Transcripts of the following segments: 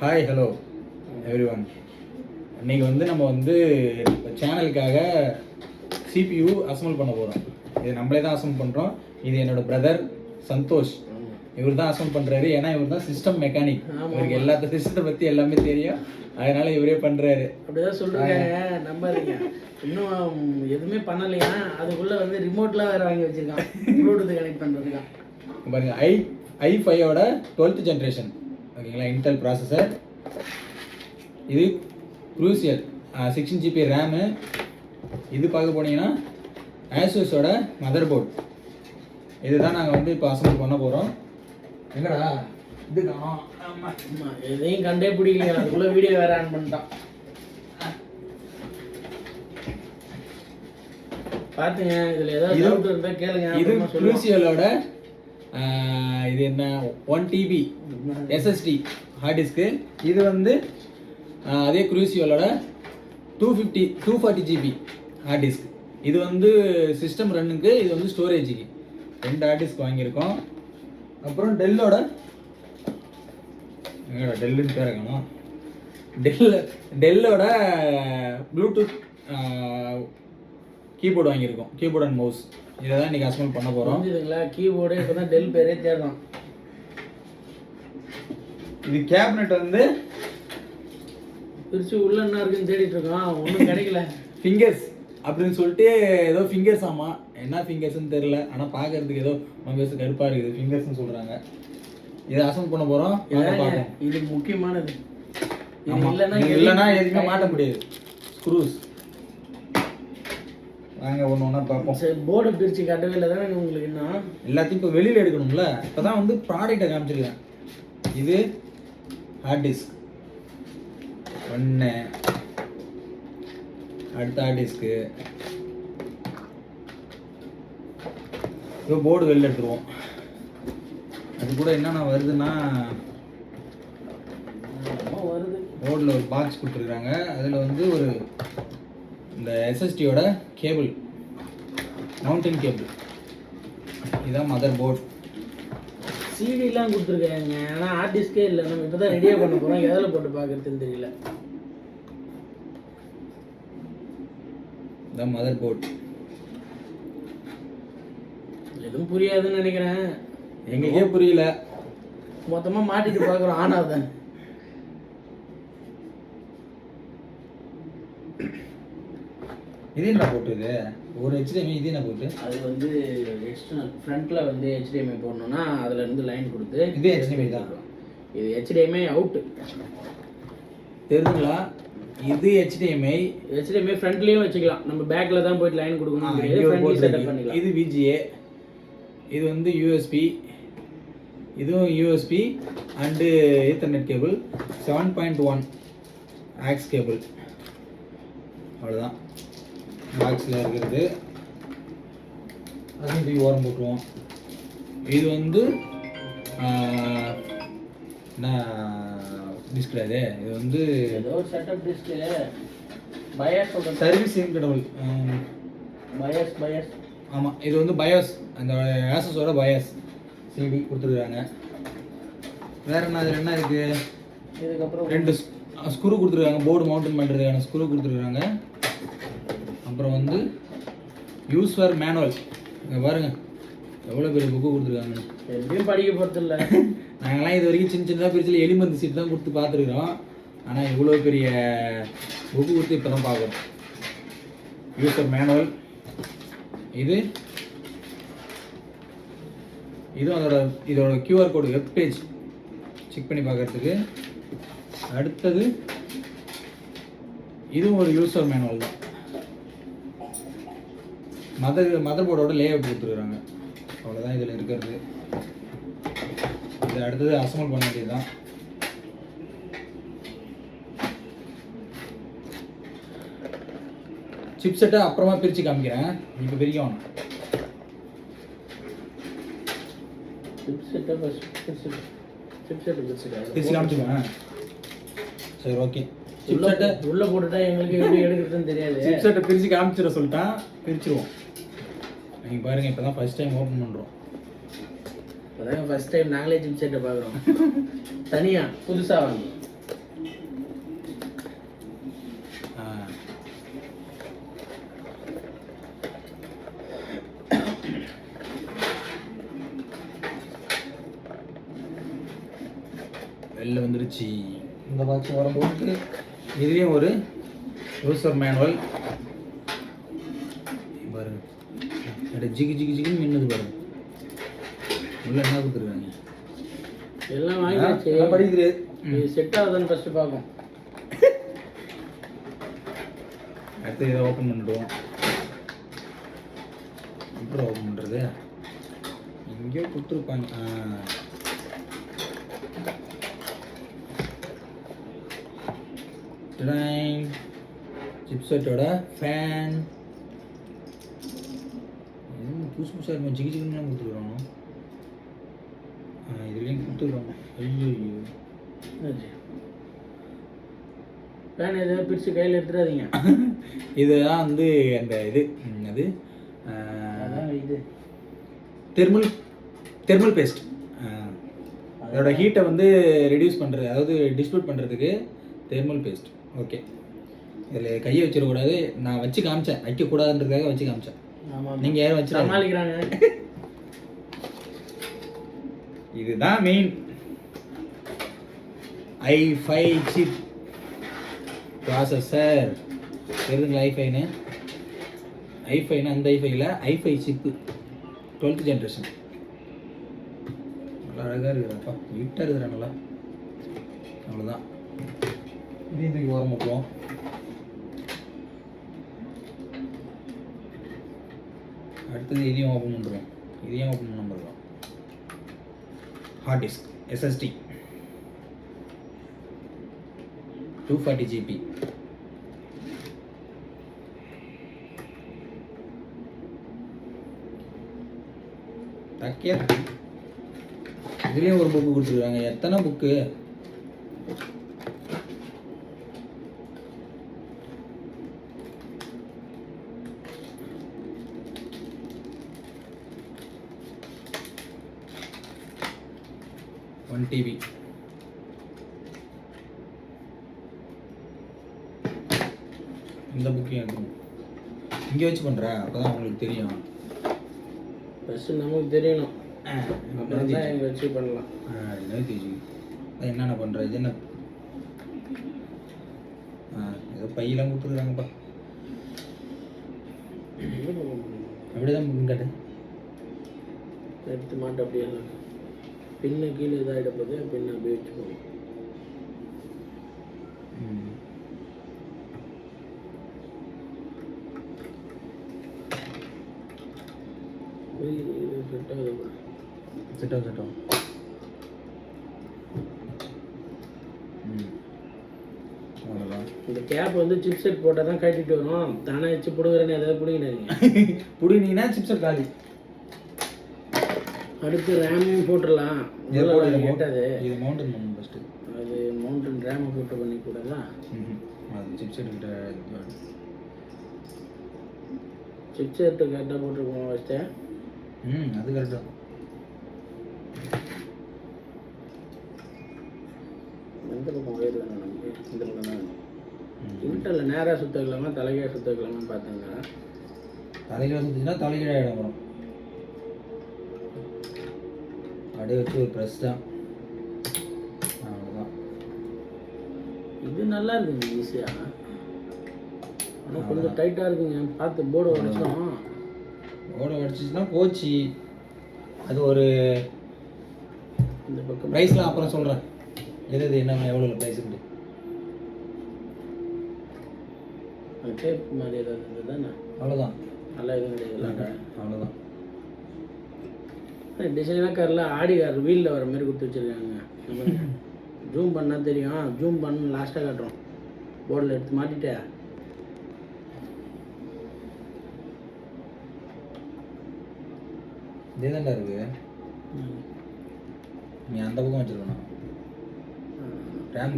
Hi hello every one. இன்றைக்கி நம்ம சேனலுக்காக CPU assemble பண்ண போகிறோம். இது நம்மளே தான் அசம்பிள் பண்ணுறோம். இது என்னோட பிரதர் சந்தோஷ். இவர் தான் அசம்பிள் பண்ணுறாரு. ஏன்னா இவர் தான் சிஸ்டம் மெக்கானிக். இவருக்கு எல்லாத்த சிஸ்டத்தை பற்றி எல்லாமே தெரியும். அதனால இவரே பண்ணுறாரு. அப்படிதான் சொல்கிறாங்க, நம்பாதீங்க. இன்னும் எதுவுமே பண்ணலையா, அதுக்குள்ளே ரிமோட்லாம் வேறு வாங்கி வச்சுருக்கான் ப்ளூடூத் கனெக்ட் பண்ணுறதுக்கான். பாருங்க, i5ஓட 12th ஜென்ரேஷன். ஓகேங்களா, இன்டெல் ப்ராசஸர். இது க்ரூசியல் 16 GB ரேமு. இது பார்க்க போனீங்கன்னா ஆசூஸோட மதர் போர்ட். இதுதான் நாங்கள் இப்போ அசம்பிள் பண்ண போகிறோம். எங்கடா இது காணோம். ஆமாம், எதையும் கண்டே பிடிக்கல. அதுக்குள்ளே வீடியோ வேறு ஆன் பண்ணிட்டான். பார்த்துங்க, இதில் ஏதாவது டவுட் இருந்தால் கேளுங்க. இது க்ரூசியலோட இது என்ன 1 TB SSD ஹார்ட் டிஸ்க்கு. இது அதே க்ரூசியலோட 240 GB ஹார்ட் டிஸ்க். இது சிஸ்டம் ரன்னுக்கு, இது ஸ்டோரேஜுக்கு 2 ஹார்ட் டிஸ்க் வாங்கியிருக்கோம். அப்புறம் டெல்லோட டெல்லுன்னு பேர் இருக்கணும். டெல்லோட ப்ளூடூத் கீபோர்டு வாங்கியிருக்கோம். Keyboard and mouse. இதை தான் இன்றைக்கி அசம்பிள் பண்ண போகிறோம். புரிஞ்சுதுங்களா? கீபோர்டு இப்போ தான் டெல் பேரே தேடுறோம். இது கேபினெட் பிரிச்சு உள்ள என்ன இருக்குன்னு தேடிட்டு இருக்கோம். ஒன்றும் கிடைக்கல. ஃபிங்கர்ஸ் அப்படின்னு சொல்லிட்டு ஏதோ ஃபிங்கர்ஸ். ஆமாம், என்ன ஃபிங்கர்ஸ்ன்னு தெரில. ஆனால் பார்க்கறதுக்கு ஏதோ ஃபிங்கர்ஸ் கருப்பாக இருக்குது. ஃபிங்கர்ஸ்ன்னு சொல்கிறாங்க. இதை அசம்பிள் பண்ண போகிறோம். இது முக்கியமானது. இல்லைன்னா எதுவுமே மாட்ட முடியாது. ஸ்க்ரூஸ் வாங்க, ஒன்று ஒன்றா பார்ப்போம். சரி, போர்டை பிரித்து காட்டவே இல்லை தானே உங்களுக்கு. இன்னும் எல்லாத்தையும் இப்போ வெளியில் எடுக்கணும்ல. இப்போ தான் ப்ராடக்டை காமிச்சிருக்கேன். இது ஹார்ட் டிஸ்க் 1, அடுத்த ஹார்ட் டிஸ்க்கு. இப்போ போர்டு வெளியில் எடுத்துருவோம். அது கூட என்னென்ன வருதுன்னா, போர்டில் ஒரு பாக்ஸ் கொடுத்துருக்குறாங்க. அதில் ஒரு இந்த SSDயோட கேபிள், மவுண்டன் கேபிள். இதுதான் மதர் போர்டு. சிடிலாம் கொடுத்துருக்காங்க. ஆனால் ஹார்ட் டிஸ்கே இல்லை. நம்ம இப்போ தான் ரெடியாக பண்ண போகிறோம். எதில் போட்டு பார்க்குறதுன்னு தெரியல. இதான் மதர் போர்டு. எதுவும் புரியாதுன்னு நினைக்கிறேன். எங்களுக்கே புரியல. மொத்தமாக மாட்டிட்டு பார்க்குறோம். ஆனாதான் இது என்ன போட்டுது? ஒரு HDMI. இது என்ன போட்டு? அது எக்ஸ்டர்னல் ஃப்ரண்ட்டில் HDMI போடணுன்னா அதில் இருந்து லைன் கொடுத்து. இது HDMI தான். இது HDMI அவுட்டு. தெரியுதுங்களா? இது HDMI ஃப்ரண்ட்லேயும் வச்சுக்கலாம். நம்ம பேக்கில் தான் போயிட்டு லைன் கொடுக்கணும். செட்டப் பண்ணிக்கலாம். இது VGA. இது USB. இதுவும் USB and ethernet cable. 7.1 aux cable. அவ்வளோதான் பாக்ஸில் இருக்கிறது. அது தூக்கி ஓரம் போட்டுருவோம். இது என்ன டிஸ்க் கிடையாது. இது ஏதோ செட்டப் டிஸ்க். பயாஸ் சர்வீசிங் கடவுள். பயாஸ். ஆமாம், இது பயாஸ். அந்த ஆசஸோட பயாஸ் CD கொடுத்துருக்காங்க. வேற என்ன? அதில் என்ன இருக்குது? இதுக்கப்புறம் 2 ஸ்க்ரூ கொடுத்துருக்காங்க. போர்டு மவுண்டன் பண்ணுறதுக்கான ஸ்க்ரூ கொடுத்துருக்காங்க. அப்புறம் யூஸர் மேனுவல். இங்கே பாருங்கள், எவ்வளோ பெரிய புக்கு கொடுத்துருக்காங்க. எப்படியும் படிக்க போகிறது இல்லை. நாங்களாம் இது வரைக்கும் சின்ன சின்னதாக பிரிச்சில் எலிமந்து சீட் தான் கொடுத்து பார்த்துருக்குறோம். ஆனால் இவ்வளோ பெரிய புக்கு கொடுத்து இப்போ தான் பார்க்குறோம். User manual. இதோட QR கோடு, வெப் பேஜ் செக் பண்ணி பார்க்குறதுக்கு. அடுத்தது இதுவும் ஒரு யூஸர் மேனுவல் தான். மதர் போர்டோட லேஅவுட் கொடுத்துருக்குறாங்க. அவ்வளோதான் இதில் இருக்கிறது. இது அடுத்தது அசம்பிள் பண்ண வேண்டியது தான். சிப் செட்டை அப்புறமா பிரித்து காமிக்கிறேன். இப்போ பிரிக்க வேணும். பிரித்து காமிச்சுக்கேன். சரி, ஓகே. சிப் செட்டை உள்ளே போட்டுட்டா எங்களுக்கு எப்படி எடுக்கிறதுன்னு தெரியாது. சிப் செட்டை பிரித்து காமிச்சிட சொல்லிட்டான். பிரிச்சுருவோம். நீங்கள் பாருங்கள், இப்போ தான் ஃபஸ்ட் டைம் ஓப்பன் பண்ணுறோம். ஃபர்ஸ்ட் டைம் நாங்களே ஜிம் செட்டை பார்க்குறோம். தனியாக புதுசாக வாங்க. வந்துருச்சு. இந்த பாக்ஸ் வரும்போது இதுலேயும் ஒரு யூசர் மேனுவல் பாருங்க. அப்படியே ஜிகி ஜிகி ஜிகின்னு மின்னுது பாருங்க. உள்ள என்ன கொடுத்துருக்காங்க எல்லாம் வாங்கியாச்சு. படிக்கிறேன். இது செட் ஆகுதான்னு ஃபஸ்ட்டு பார்ப்போம். அடுத்து இதை ஓப்பன் பண்ணிடுவோம். அப்புறம் ஓப்பன் பண்ணுறது எங்கேயோ கொடுத்துருப்பாங்க. சிப்செட்டோட ஃபேன் புதுசு புதுசாக இருக்கும். ஜிகி ஜிகின்னு கொடுத்துருக்குறோம். இதுலேயும் கொடுத்துருக்குறோம். ஐயோ ஃபேன் எதாவது பிரித்து கையில் எடுத்துடாதீங்க. இதுதான் வந்து அந்த இது அது இது தெர்மல் பேஸ்ட். அதோட ஹீட்டை வந்து ரெடியூஸ் பண்ணுறது, அதாவது டிஸ்ட்ரிபியூட் பண்ணுறதுக்கு தெர்மல் பேஸ்ட். ஓகே, இதில் கையை வச்சிடக்கூடாது. நான் வச்சு காமிச்சேன், வைக்கக்கூடாதுன்றதுக்காக வச்சு காமிச்சேன். நீங்கள் யாரும் வச்சு சமாளிக்கிறாங்க. இதுதான் மெயின் i5 சிப் ப்ராசஸர். தெரியுதுங்களா i5ன்னு? i5ன்னு அந்த i5ல i5 சிப்பு 12th ஜென்ரேஷன். நல்லா அழகாக இருக்குதுப்பா, நீட்டாக இருக்குதுடா நல்லா. அவ்வளோதான். இதையும் தூக்கி ஓரம் போட்டுவோம். அடுத்தது இதையும் ஓப்பன் பண்ணுறோம். இதையும் ஓப்பன் பண்ண முடியும். Hard disk SSD 240 GB. Thakkiya இதுலேயும் ஒரு புக்கு கொடுத்துருக்காங்க. எத்தனை புக்கு? One TV. இந்த புக்கையும் இருக்கும். இங்கே வச்சு பண்ணுறா, அப்போ தான் உங்களுக்கு தெரியும். ஃபஸ்ட்டு நமக்கு தெரியணும், அப்புறம் தான் இங்கே வச்சு பண்ணலாம். என்னென்ன பண்ணுற இது என்ன ஏதோ பையெல்லாம் கொடுத்துருக்காங்கப்பா. அப்படிதான் முன்காட்டு எடுத்து மாட்டு அப்படியே பின்ன கீழே இதாகிட போது பின்ன அப்படியே வச்சுக்கோங்க. செட் ஆகும். இந்த கேப் வந்து சிப் செட் போட்டால் தான் கட்டிட்டு வரும். தானே வச்சு பிடுங்குறேன்னு ஏதாவது பிடிங்கினாங்க. பிடிங்கினீங்கன்னா சிப் செட் காலி. அடுத்து ரேமையும் போட்டுடலாம். கேட்டாது இது மவுண்டன் பண்ணணும் ஃபஸ்ட்டு. அது மவுண்டன் ரேமை போட்டு பண்ணி கூடலாம். அது சிப் செட் கிட்ட சிப் செட்டு கரெக்டாக போட்டுருக்கோம் ஃபஸ்ட்டு. அது கரெக்டாக. எந்த பக்கம் ஒயர் வேணும் நமக்கு? இந்த பக்கம் தான். இன்டரில் நேராக சுற்ற வைக்கலாமா தலைகீழாக சுற்ற வைக்கலாமான்னு பார்த்தாங்க. தலைகீழாக சுற்றிச்சுன்னா தலைகீழாக இடம் வரும். அப்படியே வச்சு ஒரு ப்ரெஸ் தான், அவ்வளோதான். இது நல்லா இருக்குங்க, ஈஸியாக. ஆனால் கொஞ்சம் டைட்டாக இருக்குங்க. பார்த்து போர்டு உடைச்சோம். போர்டு உடைச்சிச்சுன்னா போச்சு. அது ஒரு இந்த பக்கம் ப்ரைஸ்லாம் அப்புறம் சொல்கிறேன். எது என்ன எவ்வளோ ப்ரைஸ் இருக்குது. டேப் மாதிரி ஏதாவது இருந்தது தானே? அவ்வளோதான். நல்லா எதுவும் கிடையாது. அவ்வளோதான். டிசைனாக காரில் ஆடி கார் வீலில் வர மாதிரி கொடுத்து வச்சுருக்காங்க. ஜூம் பண்ணால் தெரியும். ஜூம் பண்ண லாஸ்ட்டாக காட்டுறோம். போர்டில் எடுத்து மாட்டிட்டே இதே தான்டா இருக்குது. நீ அந்த பக்கம் வச்சுருக்கணும். ரேம்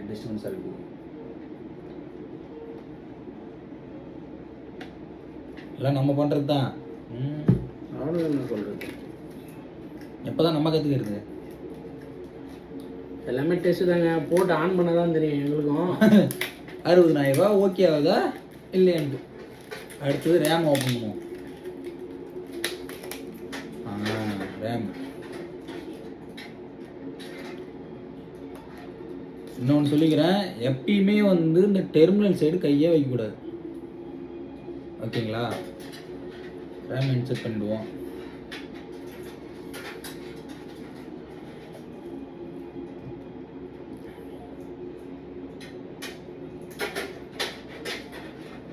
டிஸ்டன்ஸாக இருக்குது. எல்லாம் நம்ம பண்ணுறது தான். அவ்வளோ என்ன சொல்கிறது. எப்போ தான் நம்ம கற்றுக்கிறது? எல்லாமே டெஸ்ட்டு தாங்க. போட்டு ஆன் பண்ண தான் தெரியும் எங்களுக்கும். 60,000 ரூபா ஓகே ஆகுதா இல்லையான்ட்டு. அடுத்தது ரேம் ஓப்பன் பண்ணுவோம். ரேம் இன்னொன்று சொல்லிக்கிறேன், எப்பயுமே வந்து இந்த டெர்மினல் சைடு கையே வைக்கக்கூடாது. ஓகேங்களா? ரேம் இன்செர்ட் பண்ணிடுவோம்.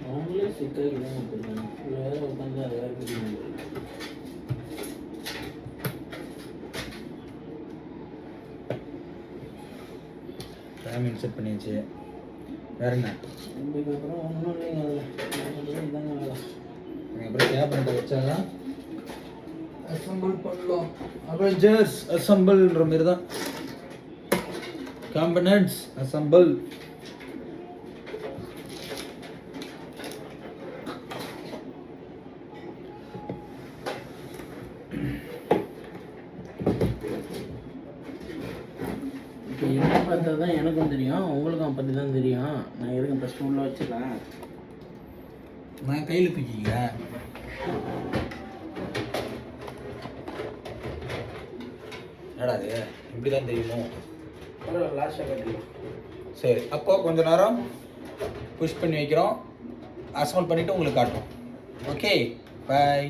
அவங்களே சிக்கல் தான் கொடுத்துருக்காங்க. வேறு உட்காந்து அதை வேறு கொடுக்கணும். ரேம் இன்செர்ட் பண்ணியாச்சு. வேற என்ன? இதுக்கப்புறம் ஒன்றும் இல்லைங்க. அதில் இதாங்க வேலை. அதுக்கப்புறம் கேபினட்டை வச்சாதான் அசம்பிள் பண்ணலாம். அவெஞ்சர்ஸ் அசம்பிள்ன்ற மாதிரி தான். Components assemble. இப்போ என்ன பார்த்தா தான் எனக்கும் தெரியும், உங்களுக்கும் பற்றி தான் தெரியும். நான் இருக்க ஃபஸ்ட்டு உள்ள வச்சிடலாம். நான் கையில் தூக்கிக்கிறேன். என்னடா அது இப்படி தான் தெரியுமோ? லாஸ்ட்டாக கட்டிக்கலாம். சரி, அப்போ கொஞ்ச நேரம் புஷ் பண்ணி வைக்கிறோம். அசம்பிள் பண்ணிவிட்டு உங்களுக்கு காட்டுறோம். ஓகே, பாய்.